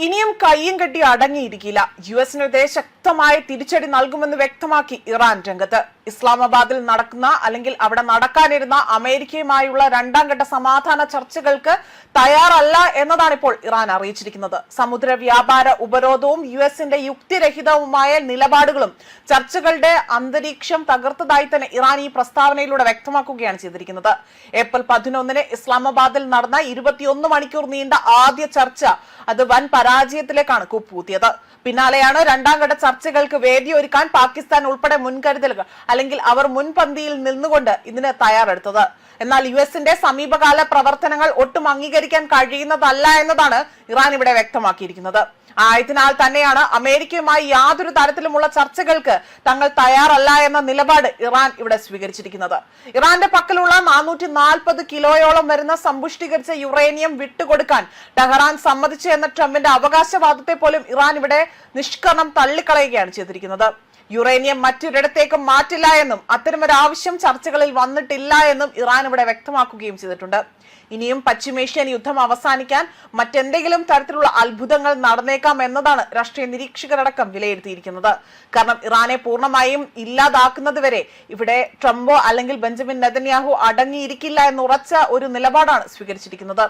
ഇനിയും കയ്യും കെട്ടി അടങ്ങിയിരിക്കില്ല. യുഎസിനെതിരെ ശക്തമായ തിരിച്ചടി നൽകുമെന്ന് വ്യക്തമാക്കി ഇറാൻ രംഗത്ത്. ഇസ്ലാമാബാദിൽ നടക്കുന്ന അല്ലെങ്കിൽ അവിടെ നടക്കാനിരുന്ന അമേരിക്കയുമായുള്ള രണ്ടാം ഘട്ട സമാധാന ചർച്ചകൾക്ക് തയ്യാറല്ല എന്നതാണ് ഇപ്പോൾ ഇറാൻ അറിയിച്ചിരിക്കുന്നത്. സമുദ്ര വ്യാപാര ഉപരോധവും യുഎസിന്റെ യുക്തിരഹിതവുമായ നിലപാടുകളും ചർച്ചകളുടെ അന്തരീക്ഷം തകർത്തതായി തന്നെ ഇറാൻ ഈ പ്രസ്താവനയിലൂടെ വ്യക്തമാക്കുകയാണ് ചെയ്തിരിക്കുന്നത്. ഏപ്രിൽ 11 ഇസ്ലാമാബാദിൽ നടന്ന 21 മണിക്കൂർ നീണ്ട ആദ്യ ചർച്ച അത് വൻ പരാജയത്തിലേക്കാണ് കൂപ്പുകുത്തിയത്. പിന്നാലെയാണ് രണ്ടാം ഘട്ട ചർച്ചകൾക്ക് വേദിയൊരുക്കാൻ പാകിസ്ഥാൻ ഉൾപ്പെടെ മുൻകരുതലുകൾ അല്ലെങ്കിൽ അവർ മുൻപന്തിയിൽ നിന്നുകൊണ്ട് ഇതിന് തയ്യാറെടുത്തത്. എന്നാൽ യുഎസിന്റെ സമീപകാല പ്രവർത്തനങ്ങൾ ഒട്ടും അംഗീകരിക്കാൻ കഴിയുന്നതല്ല എന്നതാണ് ഇറാൻ ഇവിടെ വ്യക്തമാക്കിയിരിക്കുന്നത്. ആയതിനാൽ തന്നെയാണ് അമേരിക്കയുമായി യാതൊരു തരത്തിലുമുള്ള ചർച്ചകൾക്ക് തങ്ങൾ തയ്യാറല്ല എന്ന നിലപാട് ഇറാൻ ഇവിടെ സ്വീകരിച്ചിരിക്കുന്നത്. ഇറാന്റെ പക്കലുള്ള 440 കിലോയോളം വരുന്ന സമ്പുഷ്ടീകരിച്ച യുറേനിയം വിട്ടുകൊടുക്കാൻ ടെഹ്റാൻ സമ്മതിച്ചു എന്ന ട്രംപിന്റെ അവകാശവാദത്തെ പോലും ഇറാൻ ഇവിടെ നിഷ്കരണം തള്ളിക്കളയുകയാണ് ചെയ്തിരിക്കുന്നത്. യുറേനിയം മറ്റൊരിടത്തേക്ക് മാറ്റില്ല എന്നും അത്തരമൊരു ആവശ്യം ചർച്ചകളിൽ വന്നിട്ടില്ല എന്നും ഇറാൻ ഇവിടെ വ്യക്തമാക്കുകയും ചെയ്തിട്ടുണ്ട്. ഇനിയും പശ്ചിമേഷ്യൻ യുദ്ധം അവസാനിക്കാൻ മറ്റെന്തെങ്കിലും തരത്തിലുള്ള അത്ഭുതങ്ങൾ നടന്നേക്കാം എന്നതാണ് രാഷ്ട്രീയ നിരീക്ഷകരടക്കം വിലയിരുത്തിയിരിക്കുന്നത്. കാരണം ഇറാനെ പൂർണ്ണമായും ഇല്ലാതാക്കുന്നതുവരെ ഇവിടെ ട്രംപോ അല്ലെങ്കിൽ ബെഞ്ചമിൻ നെതന്യാഹു അടങ്ങിയിരിക്കില്ല എന്നുറച്ച ഒരു നിലപാടാണ് സ്വീകരിച്ചിരിക്കുന്നത്.